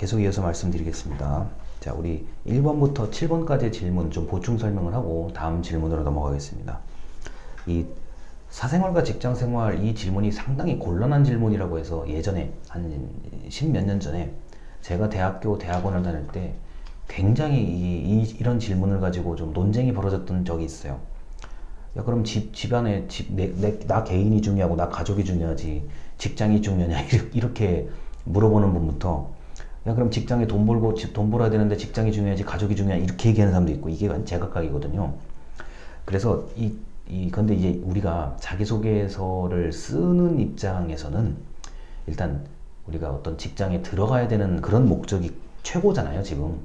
계속 이어서 말씀드리겠습니다. 자, 우리 1번부터 7번까지의 질문 좀 보충 설명을 하고 다음 질문으로 넘어가겠습니다. 이 사생활과 직장생활 이 질문이 상당히 곤란한 질문이라고 해서 예전에 한 10몇 년 전에 제가 대학원을 다닐 때 굉장히 이런 질문을 가지고 좀 논쟁이 벌어졌던 적이 있어요. 야, 그럼 집안에 나 개인이 중요하고 나 가족이 중요하지 직장이 중요하냐 이렇게 물어보는 분부터 야, 그럼 직장에 돈 벌어야 되는데 직장이 중요하지 가족이 중요하냐 이렇게 얘기하는 사람도 있고 이게 제각각이거든요. 그래서 근데 이제 우리가 자기소개서를 쓰는 입장에서는 일단 우리가 어떤 직장에 들어가야 되는 그런 목적이 최고잖아요, 지금.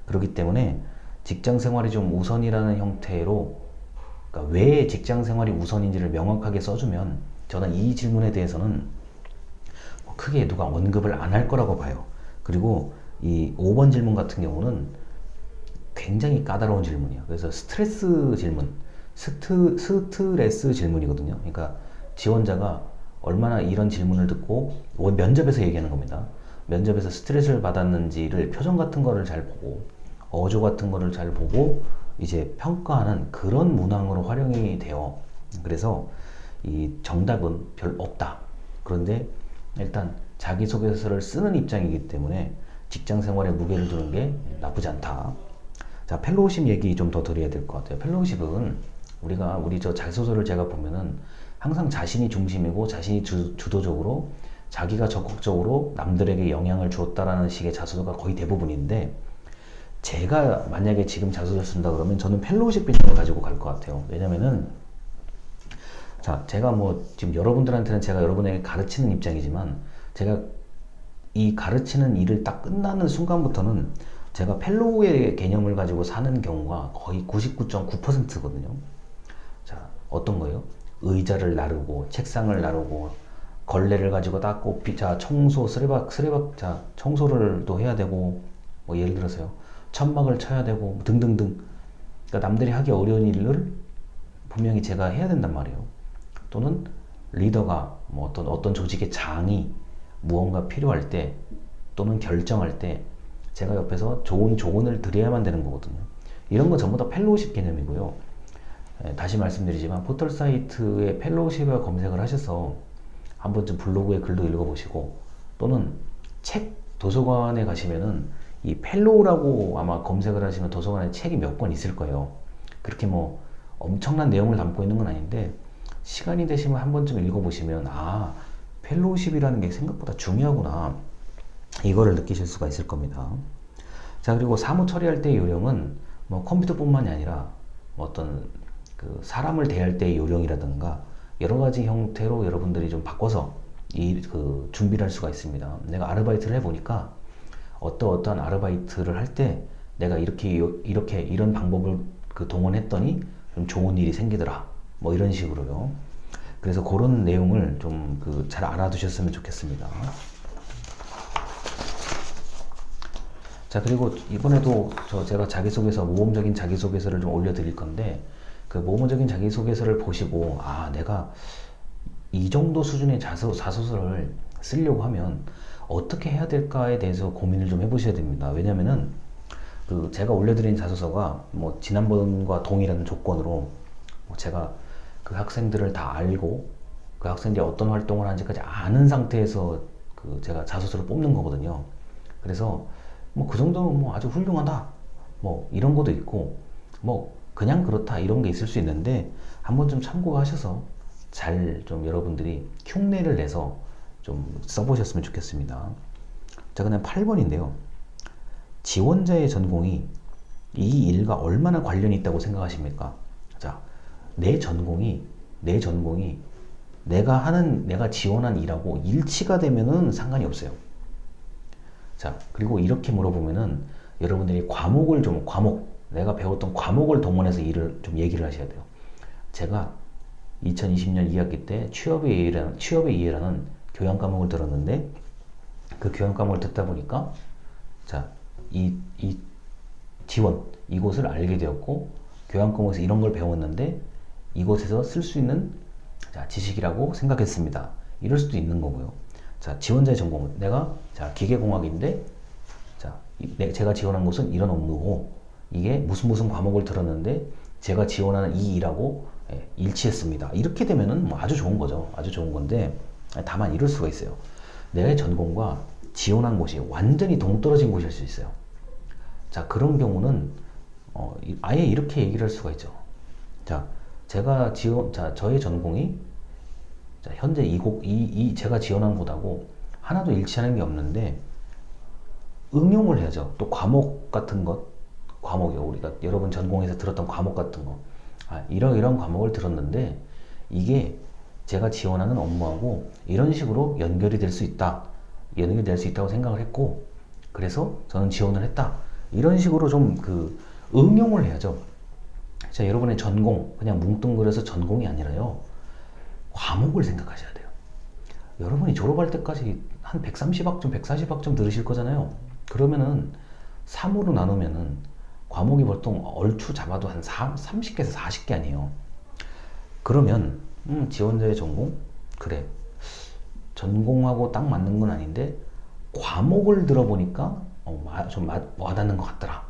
그렇기 때문에 직장 생활이 좀 우선이라는 형태로, 그러니까 왜 직장 생활이 우선인지를 명확하게 써주면 저는 이 질문에 대해서는 크게 누가 언급을 안 할 거라고 봐요. 그리고 이 5번 질문 같은 경우는 굉장히 까다로운 질문이야. 그래서 스트레스 질문이거든요. 그러니까 지원자가 얼마나 이런 질문을 듣고 면접에서 얘기하는 겁니다. 면접에서 스트레스를 받았는지를 표정 같은 거를 잘 보고 어조 같은 거를 잘 보고 이제 평가하는 그런 문항으로 활용이 돼요. 그래서 이 정답은 별 없다. 그런데 일단 자기소개서를 쓰는 입장이기 때문에 직장 생활에 무게를 두는 게 나쁘지 않다. 자, 펠로우십 얘기 좀 더 드려야 될 것 같아요. 펠로우십은 우리 저 자기소설을 제가 보면은 항상 자신이 중심이고 자신이 주도적으로 자기가 적극적으로 남들에게 영향을 주었다라는 식의 자소서가 거의 대부분인데 제가 만약에 지금 자소서를 쓴다 그러면 저는 펠로우십 비중을 가지고 갈 것 같아요. 왜냐면은 자, 제가 뭐 지금 여러분들한테는 제가 여러분에게 가르치는 입장이지만 제가 이 가르치는 일을 딱 끝나는 순간부터는 제가 펠로우의 개념을 가지고 사는 경우가 거의 99.9%거든요. 자, 어떤 거예요? 의자를 나르고, 책상을 나르고, 걸레를 가지고 닦고, 자, 자, 청소를 또 해야 되고, 뭐 예를 들어서요. 천막을 쳐야 되고, 등등등. 그러니까 남들이 하기 어려운 일을 분명히 제가 해야 된단 말이에요. 또는 리더가 뭐 어떤 조직의 장이 무언가 필요할 때 또는 결정할 때 제가 옆에서 좋은 조언을 드려야만 되는 거거든요. 이런 건 전부 다 펠로우십 개념이고요. 다시 말씀드리지만 포털 사이트에 펠로우십을 검색을 하셔서 한 번쯤 블로그에 글도 읽어보시고 또는 도서관에 가시면은 이 펠로우라고 아마 검색을 하시면 도서관에 책이 몇 권 있을 거예요. 그렇게 뭐 엄청난 내용을 담고 있는 건 아닌데 시간이 되시면 한 번쯤 읽어보시면 펠로우십이라는 게 생각보다 중요하구나 이거를 느끼실 수가 있을 겁니다. 자, 그리고 사무 처리할 때의 요령은 뭐 컴퓨터뿐만이 아니라 어떤 그 사람을 대할 때의 요령이라든가 여러 가지 형태로 여러분들이 좀 바꿔서 준비를 할 수가 있습니다. 내가 아르바이트를 해보니까 어떠한 아르바이트를 할 때 내가 이런 방법을 동원했더니 좀 좋은 일이 생기더라. 뭐 이런 식으로요. 그래서 그런 내용을 좀 잘 알아두셨으면 좋겠습니다. 자, 그리고 이번에도 제가 모범적인 자기소개서를 좀 올려드릴 건데 그 모범적인 자기소개서를 보시고 내가 이 정도 수준의 자소서를 쓰려고 하면 어떻게 해야 될까에 대해서 고민을 좀 해보셔야 됩니다. 왜냐면은 제가 올려드린 자소서가 뭐 지난번과 동일한 조건으로 제가 그 학생들을 다 알고 그 학생들이 어떤 활동을 하는지까지 아는 상태에서 제가 자소서를 뽑는 거거든요. 그래서 뭐 그 정도면 뭐 아주 훌륭하다 뭐 이런 것도 있고 뭐 그냥 그렇다 이런 게 있을 수 있는데 한번 좀 참고하셔서 잘 좀 여러분들이 흉내를 내서 좀 써보셨으면 좋겠습니다. 자, 그다음 8번인데요. 지원자의 전공이 이 일과 얼마나 관련이 있다고 생각하십니까? 자, 내 전공이 내가 지원한 일하고 일치가 되면은 상관이 없어요. 자, 그리고 이렇게 물어보면은 여러분들이 내가 배웠던 과목을 동원해서 일을 좀 얘기를 하셔야 돼요. 제가 2020년 2학기 때 취업의 이해라는 교양 과목을 들었는데 그 교양 과목을 듣다 보니까 자, 이곳을 알게 되었고 교양 과목에서 이런 걸 배웠는데 이곳에서 쓸 수 있는 지식이라고 생각했습니다. 이럴 수도 있는 거고요. 자, 지원자의 전공은 내가 기계공학인데 제가 지원한 곳은 이런 업무고 이게 무슨 무슨 과목을 들었는데 제가 지원하는 이 일하고 일치했습니다. 이렇게 되면은 뭐 아주 좋은 거죠. 아주 좋은 건데 다만 이럴 수가 있어요. 내 전공과 지원한 곳이 완전히 동떨어진 곳일 수 있어요. 자, 그런 경우는 아예 이렇게 얘기를 할 수가 있죠. 자, 저의 전공이 현재 제가 지원한 곳하고 하나도 일치하는 게 없는데 응용을 해야죠. 또 과목 같은 것, 과목이요. 우리가 여러분 전공에서 들었던 과목 같은 거. 이런 과목을 들었는데 이게 제가 지원하는 업무하고 이런 식으로 연결이 될 수 있다고 생각을 했고 그래서 저는 지원을 했다. 이런 식으로 좀 응용을 해야죠. 자, 여러분의 전공, 그냥 뭉뚱그려서 전공이 아니라요. 과목을 생각하셔야 돼요. 여러분이 졸업할 때까지 한 130학점, 140학점 들으실 거잖아요. 그러면은 3으로 나누면은 과목이 보통 얼추 잡아도 한 30개에서 40개 아니에요. 그러면 지원자의 전공? 그래. 전공하고 딱 맞는 건 아닌데 과목을 들어보니까 좀 와닿는 것 같더라.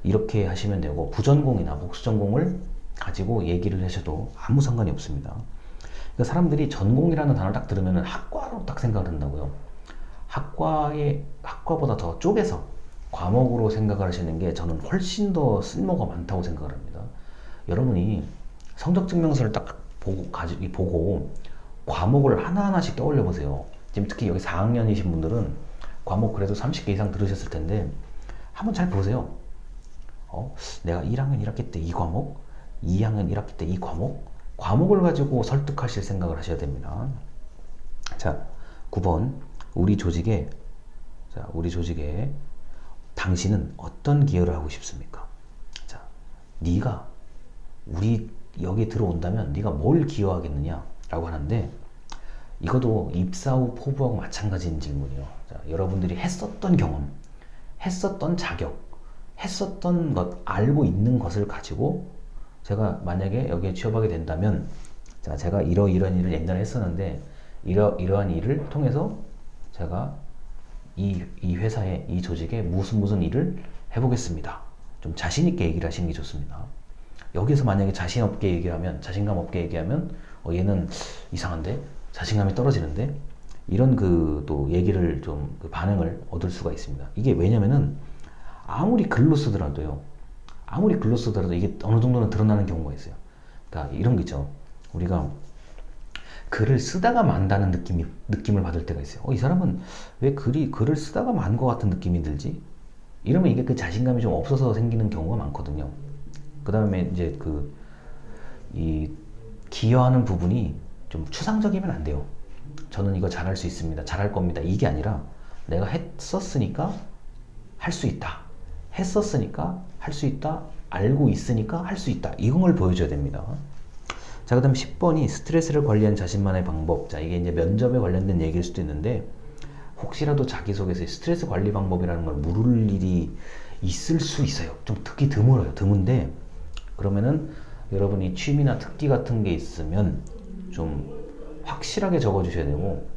이렇게 하시면 되고 부전공이나 복수전공을 가지고 얘기를 하셔도 아무 상관이 없습니다. 그러니까 사람들이 전공이라는 단어를 딱 들으면 학과로 딱 생각을 한다고요. 학과보다 더 쪼개서 과목으로 생각을 하시는 게 저는 훨씬 더 쓸모가 많다고 생각을 합니다. 여러분이 성적 증명서를 딱 보고 과목을 하나하나씩 떠올려 보세요. 지금 특히 여기 4학년이신 분들은 과목 그래도 30개 이상 들으셨을 텐데 한번 잘 보세요. 내가 1학년 1학기 때 이 과목, 2학년 1학기 때 이 과목을 가지고 설득하실 생각을 하셔야 됩니다. 자, 9번 우리 조직에 당신은 어떤 기여를 하고 싶습니까? 자, 네가 우리 여기 들어온다면 네가 뭘 기여하겠느냐 라고 하는데 이것도 입사 후 포부하고 마찬가지인 질문이요. 자, 여러분들이 했었던 경험, 했었던 자격, 했었던 것, 알고 있는 것을 가지고 제가 만약에 여기에 취업하게 된다면 자, 제가 이러이러한 일을 옛날에 했었는데 이러한 일을 통해서 제가 이 회사에, 이 조직에 무슨 일을 해보겠습니다. 좀 자신 있게 얘기를 하시는 게 좋습니다. 여기서 만약에 자신감 없게 얘기하면 얘는 이상한데? 자신감이 떨어지는데? 이런 또 얘기를 좀 반응을 얻을 수가 있습니다. 이게 왜냐면은 아무리 글로 쓰더라도 이게 어느 정도는 드러나는 경우가 있어요. 그러니까 이런 거 있죠. 우리가 글을 쓰다가 만다는 느낌을 받을 때가 있어요. 이 사람은 왜 글을 쓰다가 만 것 같은 느낌이 들지? 이러면 이게 그 자신감이 좀 없어서 생기는 경우가 많거든요. 그 다음에 이제 이 기여하는 부분이 좀 추상적이면 안 돼요. 저는 이거 잘할 수 있습니다. 잘할 겁니다. 이게 아니라 내가 했었으니까 할 수 있다. 했었으니까 할 수 있다. 알고 있으니까 할 수 있다. 이런 걸 보여줘야 됩니다. 자, 그 다음 10번이 스트레스를 관리하는 자신만의 방법. 자, 이게 이제 면접에 관련된 얘기일 수도 있는데 혹시라도 자기소개서에 스트레스 관리 방법이라는 걸 물을 일이 있을 수 있어요. 좀 듣기 드문데 그러면은 여러분이 취미나 특기 같은 게 있으면 좀 확실하게 적어주셔야 되고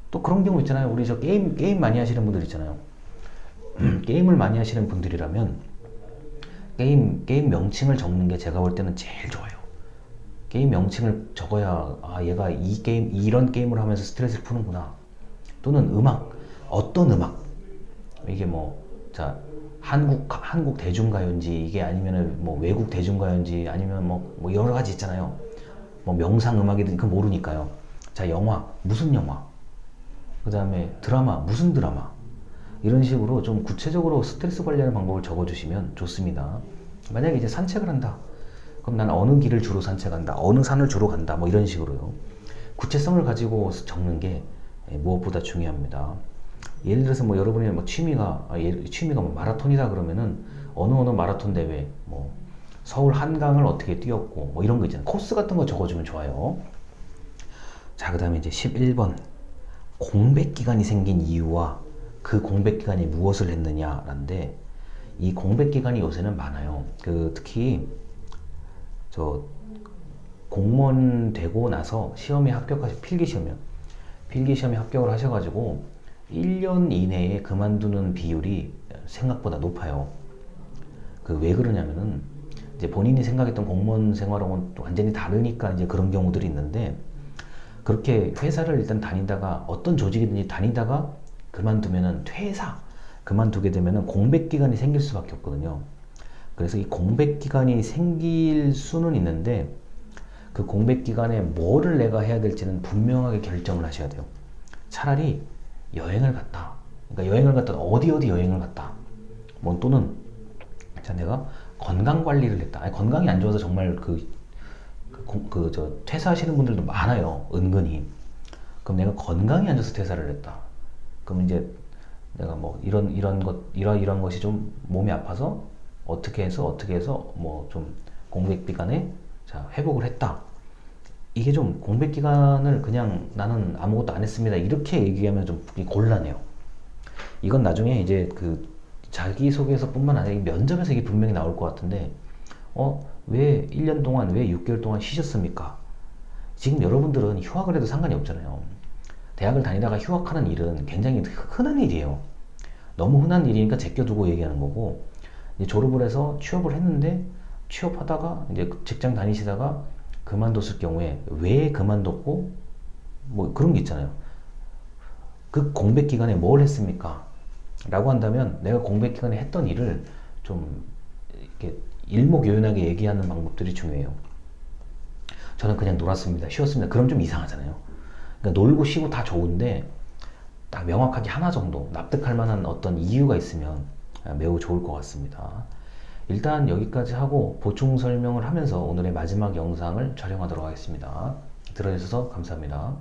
또 그런 경우 있잖아요. 우리 저 게임 많이 하시는 분들 있잖아요. 게임을 많이 하시는 분들이라면 게임 명칭을 적는 게 제가 볼 때는 제일 좋아요. 게임 명칭을 적어야 얘가 이런 게임을 하면서 스트레스를 푸는구나. 또는 어떤 음악 이게 한국 대중가요인지 이게 아니면은 외국 대중가요인지 아니면 여러 가지 있잖아요. 명상 음악이든 그 모르니까요. 자, 영화 무슨 영화, 그 다음에 드라마 무슨 드라마, 이런 식으로 좀 구체적으로 스트레스 관리하는 방법을 적어주시면 좋습니다. 만약에 이제 산책을 한다. 그럼 난 어느 길을 주로 산책한다. 어느 산을 주로 간다. 이런 식으로요. 구체성을 가지고 적는 게 무엇보다 중요합니다. 예를 들어서 여러분의 취미가 마라톤이다 그러면은 어느 마라톤 대회, 서울 한강을 어떻게 뛰었고 이런 거 있잖아요. 코스 같은 거 적어주면 좋아요. 자, 그 다음에 이제 11번 공백 기간이 생긴 이유와 그 공백 기간이 무엇을 했느냐라는데 이 공백 기간이 요새는 많아요. 특히 공무원 되고 나서 필기 시험에 합격을 하셔가지고 1년 이내에 그만두는 비율이 생각보다 높아요. 그 왜 그러냐면은 이제 본인이 생각했던 공무원 생활하고는 또 완전히 다르니까 이제 그런 경우들이 있는데, 그렇게 회사를 일단 다니다가 어떤 조직이든지 다니다가 그만두면은 퇴사, 그만두게 되면은 공백 기간이 생길 수밖에 없거든요. 그래서 이 공백 기간이 생길 수는 있는데, 그 공백 기간에 뭐를 내가 해야 될지는 분명하게 결정을 하셔야 돼요. 차라리 여행을 갔다. 그러니까 여행을 갔다, 어디 여행을 갔다. 뭐 또는 자, 내가 건강 관리를 했다. 아니, 건강이 안 좋아서 정말 퇴사하시는 분들도 많아요. 은근히. 그럼 내가 건강이 안 좋아서 퇴사를 했다. 그럼 이제 내가 뭐 이런 것이 좀 몸이 아파서 어떻게 해서 뭐 좀 공백 기간에 자, 회복을 했다. 이게 좀 공백 기간을 그냥 나는 아무것도 안 했습니다. 이렇게 얘기하면 좀 곤란해요. 이건 나중에 이제 그 자기소개서뿐만 아니라 면접에서 이게 분명히 나올 것 같은데, 왜 1년 동안, 왜 6개월 동안 쉬셨습니까? 지금 여러분들은 휴학을 해도 상관이 없잖아요. 대학을 다니다가 휴학하는 일은 굉장히 흔한 일이에요. 너무 흔한 일이니까 제껴두고 얘기하는 거고, 이제 졸업을 해서 취업을 했는데, 취업하다가 이제 직장 다니시다가 그만뒀을 경우에 왜 그만뒀고, 뭐 그런 게 있잖아요. 그 공백 기간에 뭘 했습니까? 라고 한다면 내가 공백 기간에 했던 일을 좀 이렇게 일목요연하게 얘기하는 방법들이 중요해요. 저는 그냥 놀았습니다. 쉬었습니다. 그럼 좀 이상하잖아요. 그러니까 놀고 쉬고 다 좋은데 딱 명확하게 하나 정도 납득할 만한 어떤 이유가 있으면 매우 좋을 것 같습니다. 일단 여기까지 하고 보충 설명을 하면서 오늘의 마지막 영상을 촬영하도록 하겠습니다. 들어주셔서 감사합니다.